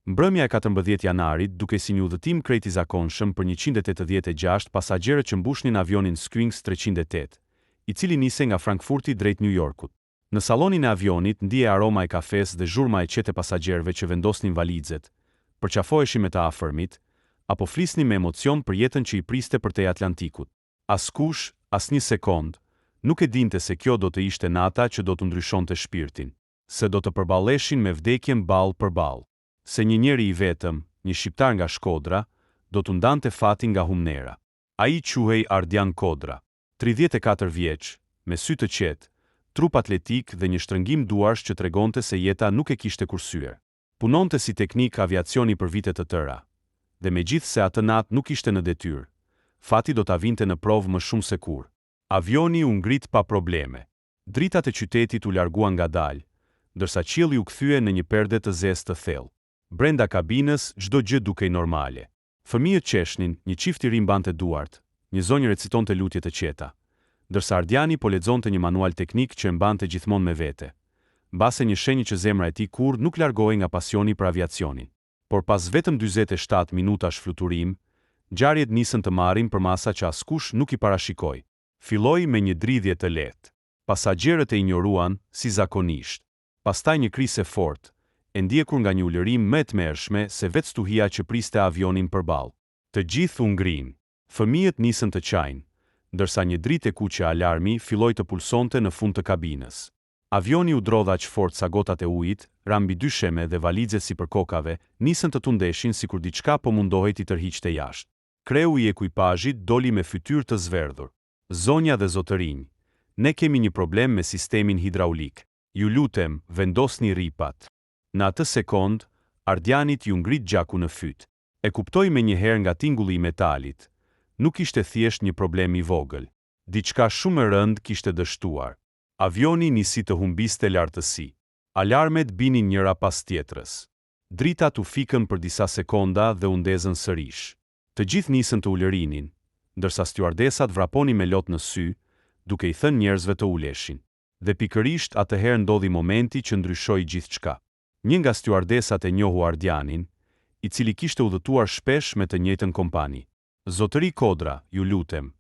Mbrëmja e 14 janarit, duke si një udhëtim krejt i zakonshëm për 186 pasagerët që mbushnin avionin Skyngz 308, i cili niste nga Frankfurti drejt New Yorkut. Në sallonin e avionit ndije aroma e kafes dhe zhurma e qetë e pasagerëve që vendosnin valizet, përqafoheshin me të afërmit, apo flisnin me emocion për jetën që i priste përtej Atlantikut. Askush, as një sekond, nuk e dinte se kjo do të ishte nata që do të ndryshonte shpirtin, se do të përballeshin me vdekjen ball për ball, se një njeri i vetëm, një shqiptar nga Shkodra, do të ndante fatin nga Humnera. Ai quhej Ardian Kodra, 34 vjeç, me sy të qetë, trup atletik dhe një shtrëngim duarsh që tregonte se jeta nuk e kishte kursyer. Punonte si teknik aviacioni për vite të tëra, dhe megjithse atë natë nuk ishte në detyrë, fati do ta vinte në provë më shumë se kur. Avioni u ngrit pa probleme. Dritat e qytetit u larguan ngadalë, ndërsa qielli u kthye në një perde të zezë të thellë. Brenda kabinës çdo gjë dukej normale. Fëmijët qeshnin, një çift i ri mbante duart, një zonjë recitonte lutje të qeta, ndërsa Ardiani po lexonte një manual teknik që e mbante gjithmonë me vete. Mbase një shenjë që zemra e tij kurrë nuk largohej nga pasioni për aviacionin. Por pas vetëm 47 minutash fluturim, ngjarjet nisën të marrin përmasa që askush nuk i parashikoi. Filloi me një dridhje të lehtë. Pasagerët e injoruan, si zakonisht. Pastaj një krisë e fortë, e ndjekur nga një ulërim më e tmerrshme se vetë stuhia që priste avionin përballë. Të gjithë u ngrinë. Fëmijët nisën të qajnë, ndërsa një dritë e kuqe alarmi filloi të pulsonte në fund të kabinës. Avioni u drodha aq fort sa gotat e ujit, ra mbi dy sheme dhe valizet sipër kokave nisën të tundeshin sikur diçka po mundohej t'i tërhiqte jashtë. Kreu i ekuipazhit doli me fytyrë të zverdhur. Zonja dhe zotërinj, ne kemi një problem me sistemin hidraulik. Ju lutem, vendosni ripat. Në atë sekond, Ardianit ju ngrit gjaku në fyt. E kuptoi me njëherë nga tingulli i metalit. Nuk ishte thjesht një problem i vogël. Diçka shumë e rëndë kishte dështuar. Avioni nisi të humbiste lartësi. Alarmet binin njëra pas tjetrës. Dritat u fikën për disa sekonda dhe u ndezën sërish. Të gjithë nisën të ulërinin, ndërsa stjuardesat vraponin me lot në sy, duke i thënë njerëzve të uleshin. Dhe pikërisht atëherë ndodhi momenti që ndryshoi gjithçka. Një nga stjuardesat e njohu Ardianin, i cili kishte udhëtuar shpesh me të njëjtën kompani. Zotëri Kodra, ju lutem,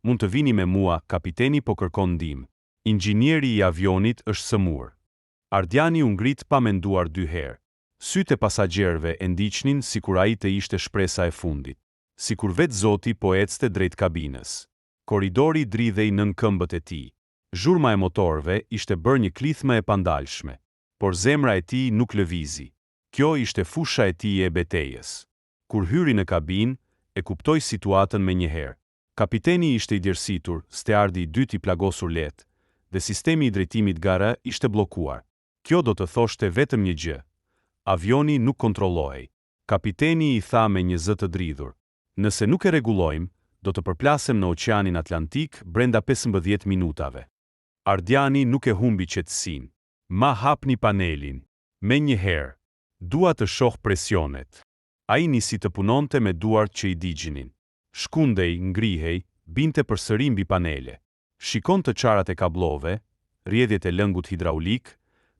mund të vini me mua, kapiteni po kërkon ndihmë. Inxhinieri i avionit është sëmur. Ardiani u ngrit pa menduar dy herë. Sytë e pasagerëve e ndiqnin sikur ai të ishte shpresa e fundit. Sikur vetë Zoti po ecte drejt kabinës. Korridori dridhej nën këmbët e tij. Zhurma e motorëve ishte bërë një klithme e pandalshme, por zemra e tij nuk lëvizi. Kjo ishte fusha e tij e betejës. Kur hyri në kabinë, e kuptoi situatën menjëherë. Kapiteni ishte i djersitur, steardi i dytë i plagosur lehtë, dhe sistemi i drejtimit gara ishte bllokuar. Kjo do të thoshte vetëm një gjë. Avioni nuk kontrollohej. Kapiteni i tha me një zë të dridhur. Nëse nuk e rregullojmë, do të përplasem në Oqeanin Atlantik brenda 15 minutave. Ardiani nuk e humbi qetësinë. Ma hapni panelin. Me një herë. Dua të shoh presionet. Ai nisi të punonte me duart që i digjinin. Shkundej, ngrihej, binte përsëri mbi panele. Shikon të çarat e kablove, rrjedhjet e lëngut hidraulik,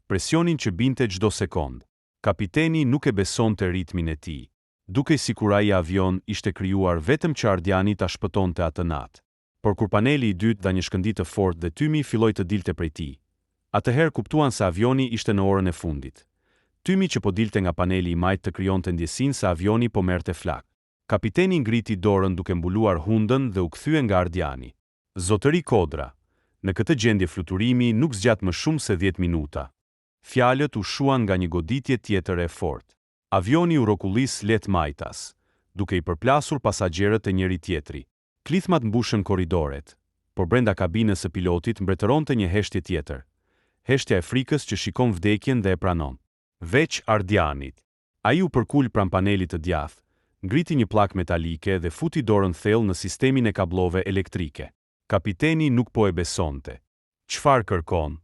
presionin që binte çdo sekond. Kapiteni nuk e besonte ritmin e tij. Dukej sikur ai avion ishte krijuar vetëm që Ardiani ta shpëtonte atë natë. Por kur paneli i dytë dha një shkëndijë të fortë dhe tymi filloi të dilte prej tij, atëherë kuptuan se avioni ishte në orën e fundit. Tymi që po dilte nga paneli i majt të krijonte ndjesinë se avioni po merrte flak. Kapiteni ngriti dorën duke mbuluar hundën dhe u kthye nga Ardiani. Zotëri Kodra, në këtë gjendje fluturimi nuk zgjat më shumë se 10 minuta. Fjalët u shuan nga një goditje tjetër e fortë. Avioni u rrokullis lehtë majtas, duke i përplasur pasagerët e njëri tjetri. Klithmat mbushën korridoret, por brenda kabinës së pilotit mbretëronte një heshtje tjetër. Heshtja e frikës që shikon vdekjen dhe e pranon. Veç Ardianit. Ai u përkul pranë panelit të djathtë, ngriti një pllak metalike dhe futi dorën thellë në sistemin e kablove elektrike. Kapiteni nuk po e besonte. Çfarë kërkon?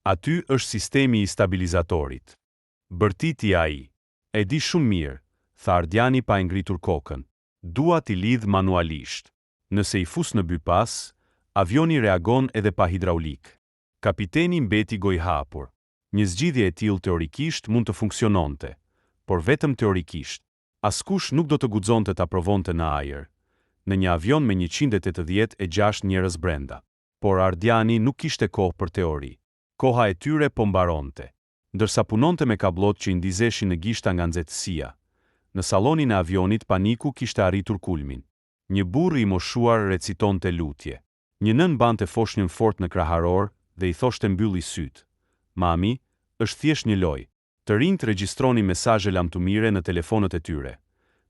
Aty është sistemi i stabilizatorit. Bërtiti ai. E di shumë mirë, tha Ardiani pa e ngritur kokën. Dua t'i lidh manualisht. Nëse i fus në bypass, avioni reagon edhe pa hidraulik. Kapiteni mbeti gojë hapur. Një zgjidhje e tillë teorikisht mund të funksiononte, por vetëm teorikisht. Askush nuk do të guxonte ta provonte në ajër, në një avion me 186 njerëz brenda. Por Ardiani nuk kishte kohë për teori. Koha e tyre po mbaronte. Ndërsa punonte me kablot që i ndizeshin në gishta nga nxehtësia, në sallonin e avionit paniku kishte arritur kulmin. Një burr i moshuar recitonte lutje. Një nën bante foshnjën fort në kraharor dhe i thoshte mbylli syt. Mami, është thjesht një lojë. Të rinjt regjistronin mesazhe lamtumire në telefonët e tyre,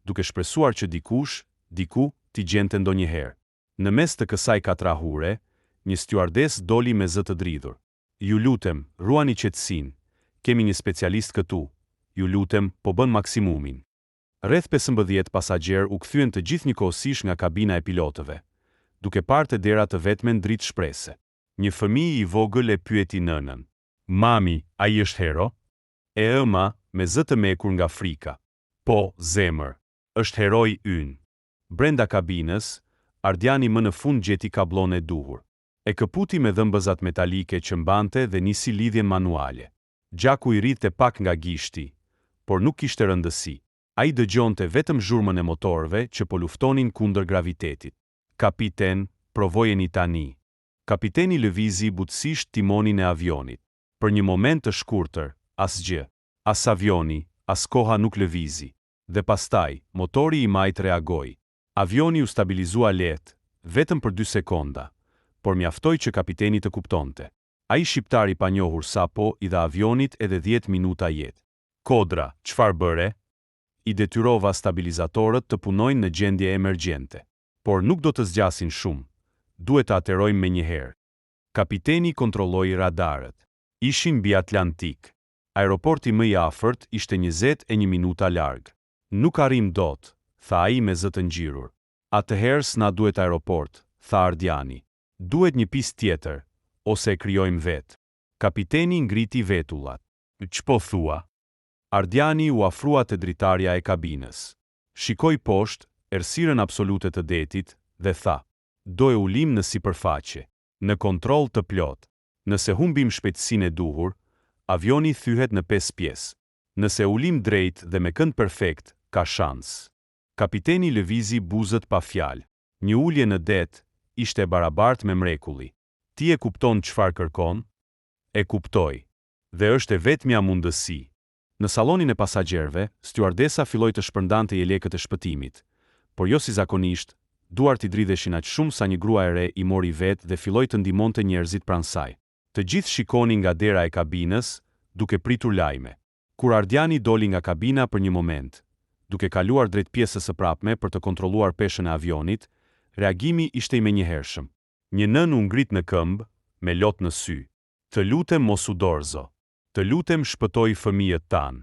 duke shpresuar që diku, t'i gjente ndonjëherë. Në mes të kësaj katrahure, një stjuardes doli me zë të dridhur. Ju lutem, ruani qetësinë. Kemi një specialist këtu. Ju lutem, po bën maksimumin. Rreth 15 pasagjerë u kthyen të gjithnjëkohësisht nga kabina e pilotëve, duke parë te dera të vetme në dritë shprese. Një fëmijë i vogël e pyeti nënën. Mami, ai është hero? E ëma, me zë të mekur nga frika. Po, zemër, është heroi ynë. Brenda kabinës, Ardiani më në fund gjeti kablon e duhur. E këputi me dhëmbëzat metalike që mbante dhe nisi lidhjen manuale. Gjaku i rritte pak nga gishti, por nuk kishte rëndësi. Ai dëgjonte vetëm zhurmën e motorëve që po luftonin kundër gravitetit. Kapiten, provojeni tani. Kapiteni lëvizi butësisht timonin e avionit. Për një moment të shkurtër, asgjë. As avioni, as koha nuk lëvizi. Dhe pastaj, motori i majt reagoi. Avioni u stabilizua lehtë, vetëm për 2 sekonda, por mjaftoi që kapiteni të kuptonte. Ai shqiptar i panjohur sapo i dha avionit edhe 10 minuta jetë. Kodra, çfarë bëre? I detyrova stabilizatorët të punojnë në gjendje emergjente. Por nuk do të zgjasin shumë. Duhet të aterojmë menjëherë. Kapiteni kontrolloi radarët. Ishin mbi Atlantik. Aeroporti më i afërt ishte 21 minuta larg. Nuk arrim dot, tha ai me zë të ngjirur. Atëherë s'na duhet aeroport, tha Ardiani. Duhet një pistë tjetër, ose e krijojmë vetë. Kapiteni ngriti vetullat. Ç'po thua? Ardiani u afrua te dritarja e kabinës. Shikoi poshtë, errësirën absolute të detit, dhe tha. Do e ulim në sipërfaqe, në kontroll të plot. Nëse humbim shpejtësinë e duhur, avioni thyhet në 5 pjesë. Nëse ulim drejt dhe me kënd perfekt, ka shans. Kapiteni lëvizi buzët pa fjalë. Një ulje në det ishte e barabartë me mrekulli. Ti e kupton çfarë kërkon? E kuptoj. Dhe është e vetmja mundësi. Në sallonin e pasagjerëve, stjuardesa filloi të shpërndante jelekët e shpëtimit, por jo si zakonisht, duart i dridheshin aq shumë sa një grua e re i mori vetë dhe filloi të ndihmonte njerëzit pranë saj. Të gjithë shikonin nga dera e kabinës, duke pritur lajme. Kur Ardiani doli nga kabina për një moment, duke kaluar drejt pjesës së prapme për të kontrolluar peshën e avionit, reagimi ishte i menjëhershëm. Një nën u ngrit në këmbë, me lot në sy. Të lutem mos u dorzo. Të lutem shpëtoj fëmijët tanë.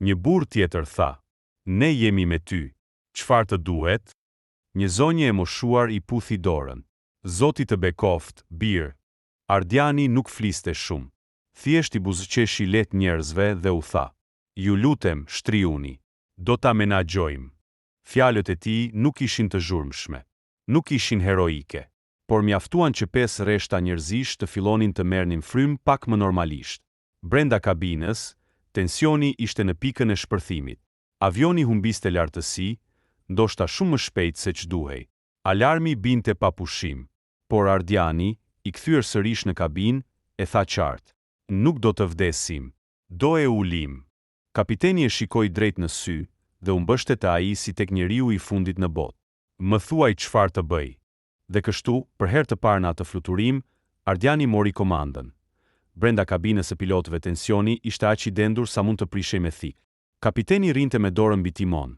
Një burr tjetër tha. Ne jemi me ty. Çfarë të duhet? Një zonjë e moshuar i puthi dorën. Zoti të bekoft, bir. Ardiani nuk fliste shumë. Thjesht i buzëqeshi lehtë njerëzve dhe u tha. Ju lutem, shtriuni. Do ta menaxhojmë. Fjalët e tij nuk ishin të zhurmshme. Nuk ishin heroike. Por mjaftuan që 5 rreshta njerëzish të fillonin të merrnin frym pak më normalisht. Brenda kabinës, tensioni ishte në pikën e shpërthimit. Avioni humbiste lartësi, ndoshta shumë më shpejt se ç'duhej. Alarmi binte pa pushim, por Ardiani, i kthyer sërish në kabinë, e tha qartë: "Nuk do të vdesim. Do e ulim." Kapiteni e shikoi drejt në sy dhe u mbështete ai si tek njeriu i fundit në botë. "Më thuaj çfarë të bëj." Dhe kështu, për herë të parë në atë fluturim, Ardiani mori komandën. Brenda kabinës së pilotëve tensioni ishte aq i dendur sa mund të prishej me thik. Kapiteni rinte me dorën mbi timon,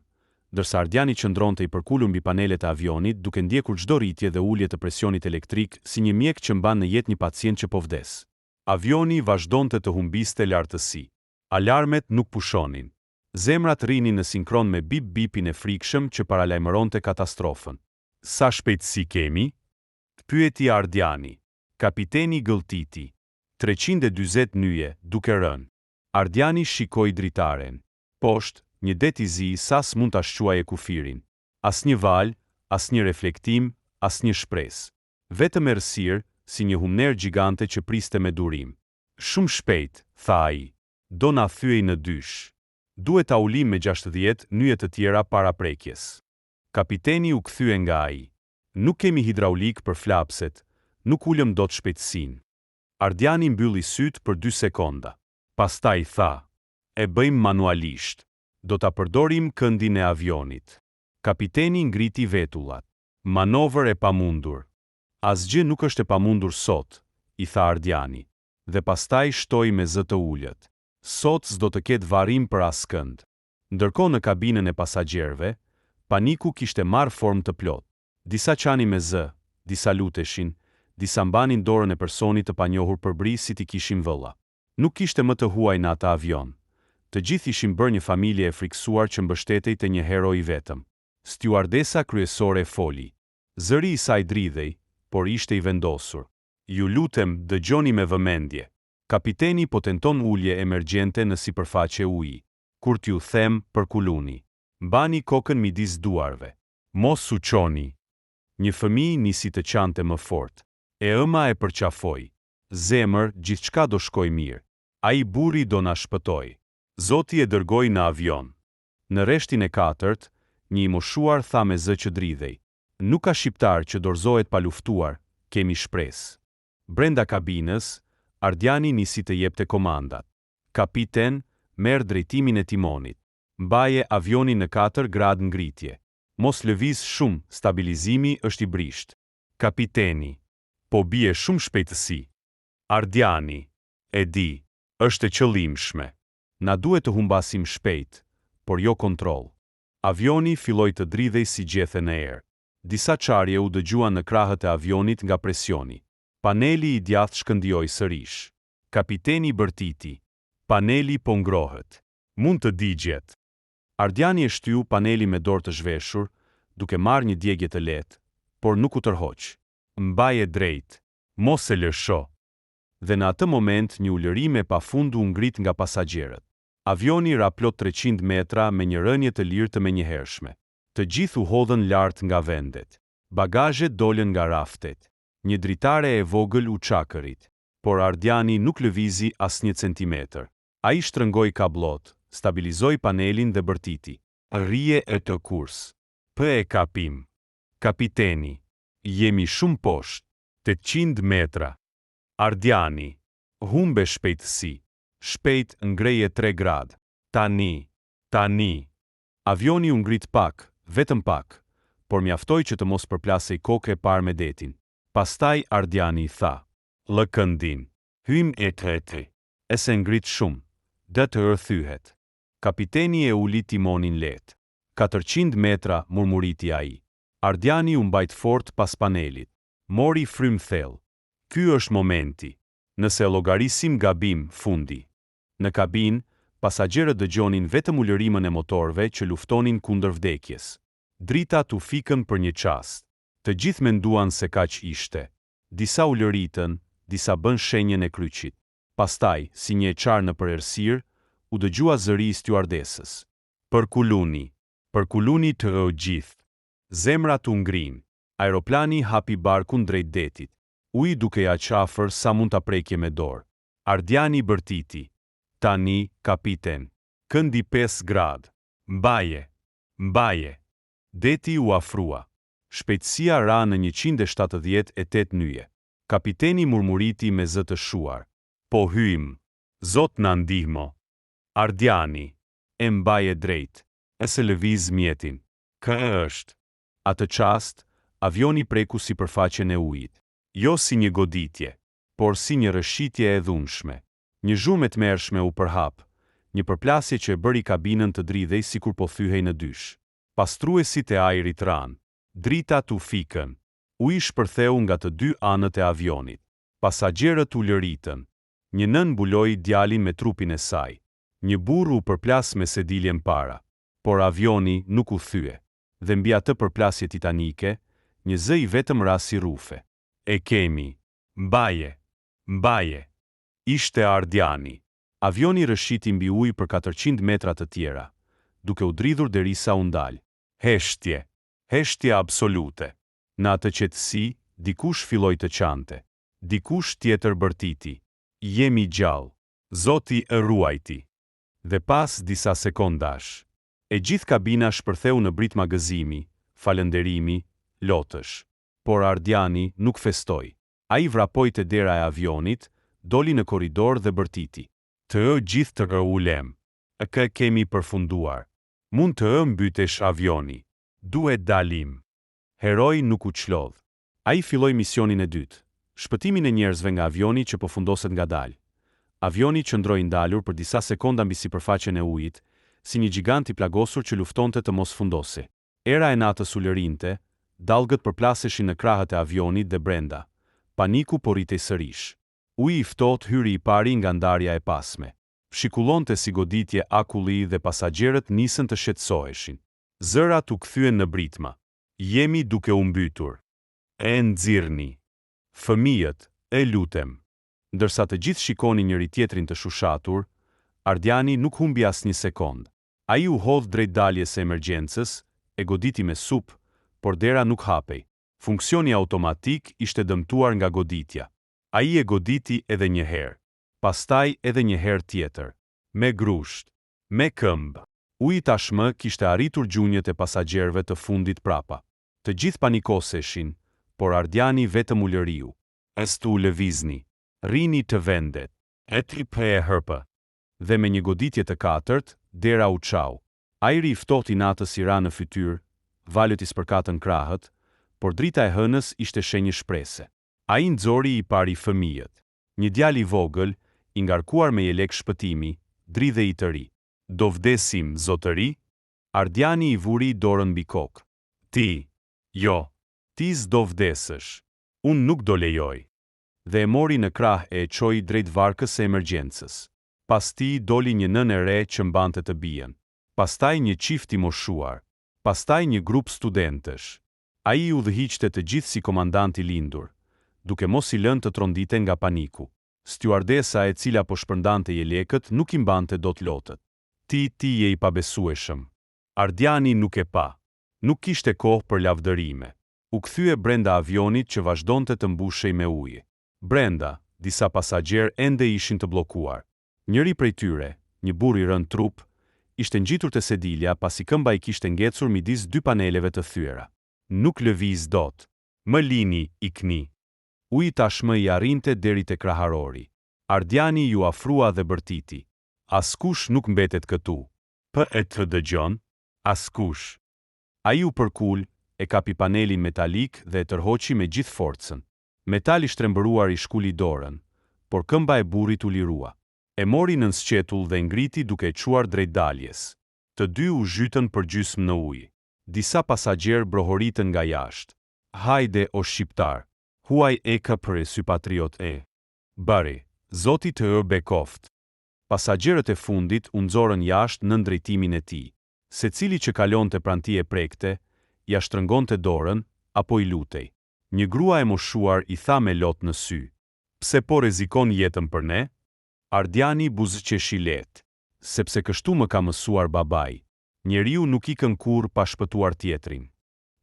ndërsa Ardiani qëndronte i përkulur mbi panelet e avionit duke ndjekur çdo rritje dhe ulje të presionit elektrik si një mjek që mban në jetë një pacient që po vdes. Avioni vazhdonte të humbiste lartësi. Alarmet nuk pushonin. Zemrat rrinin në sinkron me bip-bipin e frikshëm që paralajmëronte katastrofën. Sa shpejtësi kemi? Pyeti Ardiani. Kapiteni gëlltiti. 340 nyje, duke rënë. Ardiani shikoi dritaren. Poshtë, një det i zi sa s'mund ta shquajë kufirin. Asnjë val, asnjë reflektim, asnjë shpresë. Vetëm errësirë, si një humner gjigante që priste me durim. Shumë shpejt, tha ai. Do na thyej në dysh. Duhet ta ulim me 60 nyje të tjera para prekjes. Kapiteni u kthye nga ai. Nuk kemi hidraulik për flapset, nuk ulëm dot shpejtësinë. Ardiani mbylli sytë për 2 sekonda. Pastaj tha, e bëjmë manualisht. Do ta përdorim këndin e avionit. Kapiteni ngriti vetullat. Manovër e pamundur. Asgjë nuk është e pamundur sot, i tha Ardiani, dhe pastaj shtoi me zë të ulët. Sot s'do të ketë varrim për askënd. Ndërkohë në kabinën e pasagjerëve, paniku kishte marrë formë të plotë. Disa qani me zë, disa luteshin, disa mbanin dorën e personit të panjohur për bri si t'i kishin vëlla. Nuk kishte më të huaj në ata avion. Të gjithë ishin bërë një familje e friksuar që mbështetej te një hero i vetëm. Stjuardesa kryesore foli. Zëri i saj dridhej, por ishte i vendosur. Ju lutem, dëgjoni me vëmendje. Kapiteni po tenton ulje emergjente në sipërfaqe uji. Kur t'ju them, përkuluni. Mbani kokën midis duarve. Mos u çoni. Një fëmijë nisi të qante më fort. E ëma e përqafoi. Zemër, gjithçka do shkoj mirë. Ai burri do na shpëtoj. Zoti e dërgoi në avion. Në rreshtin e 4, një i moshuar tha me zë që dridhej. Nuk ka shqiptar që dorëzohet pa luftuar, kemi shpresë. Brenda kabinës, Ardiani nisi të jepte komandat. Kapiten, merr drejtimin e timonit. Mbaje avionin në 4 gradë ngritje. Mos lëviz shumë, stabilizimi është i brisht. Kapiteni, po bie shumë shpejtësi. Ardiani, e di, është e qëllimshme. Na duhet të humbasim shpejt, por jo kontroll. Avioni filloi të dridhej si gjethe në erë. Disa çarje u dëgjuan në krahët e avionit nga presioni. Paneli i djathtë shkëndijoi sërish. Kapiteni bërtiti. Paneli po ngrohet. Mund të digjet. Ardiani e shtyu paneli me dorë të zhveshur, duke marrë një djegje të lehtë, por nuk u tërhoq. Mbaje drejt. Mos e lësho. Dhe në atë moment një ulërim e pafundu u ngrit nga pasagjerët. Avioni ra plot 300 metra me një rënje të lirë të menjëhershme. Të gjithë u hodhën lart nga vendet. Bagazhet dolën nga raftet. Një dritare e vogël u çakërit, por Ardiani nuk lëvizi asnjë centimetër. Ai shtrëngoi kabllot, stabilizoi panelin dhe bërtiti. Rrije e të kurs. E kapim. Kapiteni, jemi shumë poshtë. 800 metra. Ardiani, humbe shpejtësi. Shpejt ngreje 3 gradë. Tani. Avioni u ngrit pak, vetëm pak, por mjaftoi që të mos përplasej kokë e parë me detin. Pastaj Ardiani tha, lë këndin. Hym e treti. E se ngrit shumë. Dhe të rthyhet. Kapiteni e uli timonin lehtë. 400 metra, murmuriti ai. Ardiani u mbajt fort pas panelit. Mori frym thellë. Ky është momenti. Nëse llogarisim gabim, fundi. Në kabinë, pasagjerët dëgjonin vetëm ulërimën e motorëve që luftonin kundër vdekjes. Dritat u fikën për një çast. Të gjithë menduan se kaq ishte. Disa ulëritën, disa bën shenjën e kryqit. Pastaj, si një çar në përerësirë, u dëgjua zëri i stjuardesës. Përkuluni të gjithë. Zemrat u ngrin. Aeroplani hapi barkun drejt detit. Uji duke ja qafër sa mund ta prekje me dorë. Ardiani bërtiti. Tani, kapiten. Këndi 5 gradë. Mbaje. Deti u afrua. Shpejtësia ra në 178 nyje. Kapiteni murmuriti me zë të shuar. Po hyjmë. Zot na ndihmo. Ardiani. E mbaje drejt. E se lëviz mjetin. Kë është. Atë çast, avioni preku sipërfaqen e ujit. Jo si një goditje, por si një rëshitje e dhunshme. Një zhurmë e tmerrshme u përhap, një përplasje që e bëri kabinën të dridhej sikur po thyhej në dysh. Pastruesit e ajrit ran. Dritat u fikën. Uji shpërtheu nga të 2 anët e avionit. Pasagjerët u lëritën. Një nën mbuloi djalin me trupin e saj. Një burr u përplas me sediljen para. Por avioni nuk u thye. Dhe mbi atë përplasje titanike, një zë i vetëm rasi rufe. E kemi. Mbaje. Ishte Ardiani. Avioni rëshiti mbi ujë për 400 metra të tjera, duke u dridhur derisa u ndal. Heshtje absolute. Në atë qetësi, dikush filloi të qante. Dikush tjetër bërtiti. Jemi gjallë. Zoti e ruajti. Dhe pas disa sekondash, e gjithë kabina shpërtheu në britma gëzimi, falënderimi, lotësh. Por Ardiani nuk festoi. Ai vrapoi te dera e avionit, doli në korridor dhe bërtiti. Të gjithë të ulem. Kemi përfunduar. Mund të mbytesh avioni. Duhet dalim. Heroi nuk u çlodh. Ai filloi misionin e dytë. Shpëtimin e njerëzve nga avioni që po fundoset ngadalë. Avioni qëndroi ndalur për disa sekonda mbi sipërfaqen e ujit, si një gjigant i plagosur që luftonte të mos fundosi. Era e natës u lërinte, dallgët përplaseshin në krahët e avionit dhe brenda. Paniku po rritej sërish. Uji i ftohtë hyri i pari nga ndarja e pasme. Shikullonte si goditje akulli dhe pasagerët nisën të shqetësoheshin. Zërat u kthyen në britma. Jemi duke u mbytur. E nxirrni. Fëmijët, e lutem. Ndërsa të gjithë shikonin njëri tjetrin të shushatur, Ardiani nuk humbi asnjë sekond. Ai u hodh drejt daljes së emergjencës, e goditi me supë, por dera nuk hapej. Funksioni automatik ishte dëmtuar nga goditja. Ai e goditi edhe një herë. Pastaj edhe një herë tjetër. Me grusht. Me këmbë. Uji tashmë kishte arritur gjunjët e pasagerëve të fundit prapa. Të gjithë panikoseshin, por Ardiani vetëm u lëriu. Estu lëvizni. Rini të vendet. E tripe e hërpë. Dhe me një goditje të katërt, dera u çau. Ajri i ftohtë i natës i ra në fytyrë, valët i spërkatën krahët, por drita e hënës ishte shenjë shprese. Ai nxori i pari fëmijët. Një djalë i vogël, i ngarkuar me jelek shpëtimi, dridhe i të ri. Do vdesim, zotëri? Ardiani i vuri dorën mbi kokë. Ti. Jo. Ti s'do vdesësh. Unë nuk do lejoj. Dhe e mori në krah e çoi drejt varkës së emergjencës. Pas tij doli një nënë e re që mbante të bijën. Pastaj një çift i moshuar. Pastaj një grup studentësh. Ai u udhëhiqte të gjithë si komandant i lindur, duke mos i lënë të trondite nga paniku. Stjuardesa e cila po shpërndante jelekët nuk i mbante dot lotët. Ti je i pabesueshëm. Ardiani nuk e pa. Nuk kishte kohë për lavdërime. U kthye brenda avionit që vazhdonte të mbushej me ujë. Brenda, disa pasagerë ende ishin të bllokuar. Njëri prej tyre, një burr i rënë trup, ishte ngjitur te sedilja pasi këmba i kishte ngecur midis dy paneleve të thyera. Nuk lëviz dot. Më lini, ikni. Uji tashmë i arrinte deri te kraharori. Ardiani ju afrua dhe bërtiti. Askush nuk mbetet këtu. E të dëgjon? Askush. Ai u përkul, e kapi panelin metalik dhe e tërhoqi me gjithë forcën. Metali shtrembëruar i shkuli dorën, por këmba e burrit u lirua. E mori nën sqetull dhe ngriti duke e çuar drejt daljes. Të dy u zhytën përgjysmë në ujë. Disa pasagerë brohoritën nga jashtë. Hajde o shqiptar. Huaj eka për e sy patriot e. Bari, zoti të bekoft. Pasagerët e fundit u nxorën jashtë nën drejtimin e tij. Secili që kalonte pranë tij e prekte, ja shtrëngonte dorën apo i lutej. Një grua e moshuar i tha me lot në sy. Pse po rrezikon jetën për ne? Ardiani buzëqeshi lehtë. Sepse kështu më ka mësuar babai. Njeriu nuk ikën kurrë pa shpëtuar tjetrin.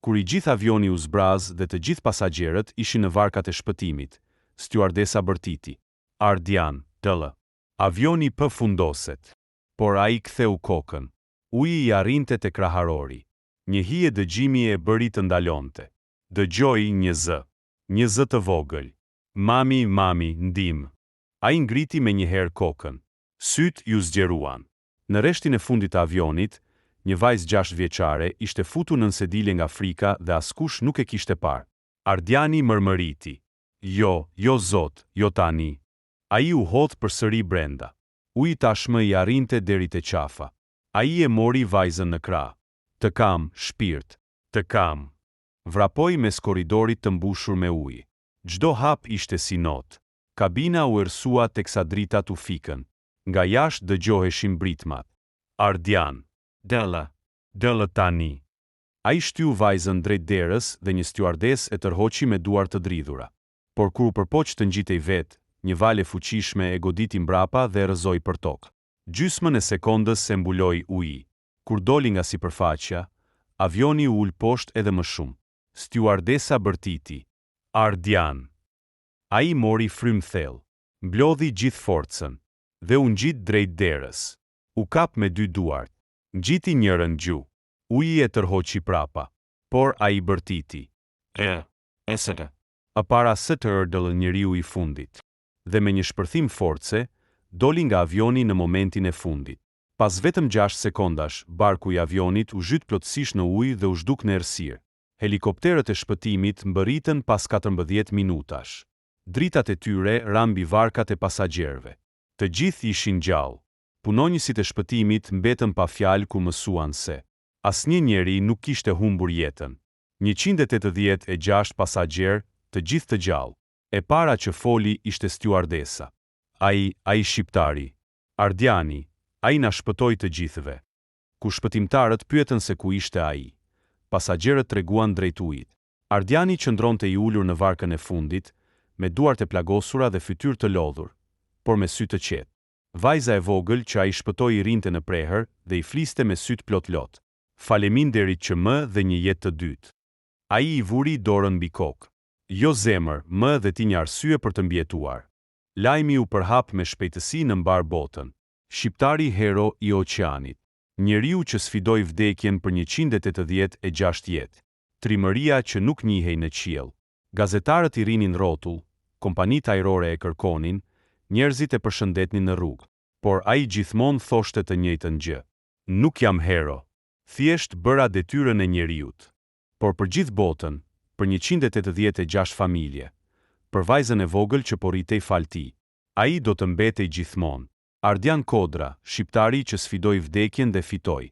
Kur i gjithë avioni u zbraz dhe të gjithë pasagerët ishin në varkat e shpëtimit, stjuardesa bërtiti. Ardian, dëllë. Avioni fundoset. Por ai ktheu kokën. Uji i arrinte te kraharori. Një hije dëgjimi e bëri të ndalonte. Dëgjoi një zë të vogël. Mami, ndim. Ai ngriti me një herë kokën. Syt ju zgjeruan. Në rreshtin e fundit të avionit, një vajzë 6 vjeçare ishte futur nën sedilje nga frika dhe askush nuk e kishte parë. Ardiani mërmëriti. Jo zot, jo tani. Ai u hodh përsëri brenda. Uji tashmë i arrinte deri te qafa. Ai e mori vajzën në krah. Të kam, shpirt. Të kam. Vrapoi mes korridorit të mbushur me ujë. Çdo hap ishte si not. Kabina u ersua teksa dritat u fikën. Nga jashtë dëgjoheshin britmat. Ardian. Dëllë tani. Ai shtyu vajzën drejt derës dhe një stjuardesë e tërhoqi me duar të dridhura. Por kur u përpoq të ngjitej vetë, një valë e fuqishme e goditi mbrapa dhe rrëzoi për tokë. Gjysmën e sekondës se mbuloi uji. Kur doli nga sipërfaqja, avioni u ul poshtë edhe më shumë. Stjuardesa bërtiti. Ardian. Ai mori frymë thellë. Mblodhi gjithë forcën dhe u ngjit drejt derës. U kap me dy duart. Ngjiti njërën gju. Uji e tërhoqi prapa. Por a i bërtiti. Esete. A para se të ërdëllë njeriu i fundit. Dhe me një shpërthim force, doli nga avioni në momentin e fundit. Pas vetëm 6 sekondash, barku i avionit u zhyt plotësisht në ujë dhe u zhduk në errësirë. Helikopterët e shpëtimit mbërritën pas 14 minutash. Dritat e tyre rambi varkat e pasagjerëve. Të gjithë ishin gjallë. Punonjësit e shpëtimit mbetën pa fjalë kur mësuan se asnjë njeri nuk kishte humbur jetën. 186 pasagjerë, të gjithë të gjallë. E para që foli ishte stjuardesa. Ai shqiptari. Ardiani, ai na shpëtoi të gjithëve. Ku shpëtimtarët pyetën se ku ishte ai. Pasagjerët treguan drejt ujit. Ardiani qëndronte i ulur në varkën e fundit, me duart e plagosura dhe fytyrë të lodhur, por me sy të qetë. Vajza e vogël që ai shpëtoi rinte në prehër dhe i fliste me syt plot lot. Faleminderit që më dhe një jetë të dytë. Ai i vuri dorën mbi kokë. Jo zemër, më dhe ti një arsye për të mbjetuar. Lajmi u përhap me shpejtësi në mbar botën. Shqiptari hero i oqeanit. Njeriu që sfidoi vdekjen për 186 jetë. Trimëria që nuk njihej në qiell. Gazetarët i rinin rrotull, kompanitë ajrore e kërkonin, njerëzit e përshëndetnin në rrugë. Por ai gjithmonë thoshte të njëjtën gjë. Nuk jam hero. Thjesht bëra detyrën e njeriut. Por për gjithë botën, për 186 familje, për vajzën e vogël që po rritej falti, ai do të mbetej gjithmonë. Ardian Kodra, shqiptari që sfidoi vdekjen dhe fitoi.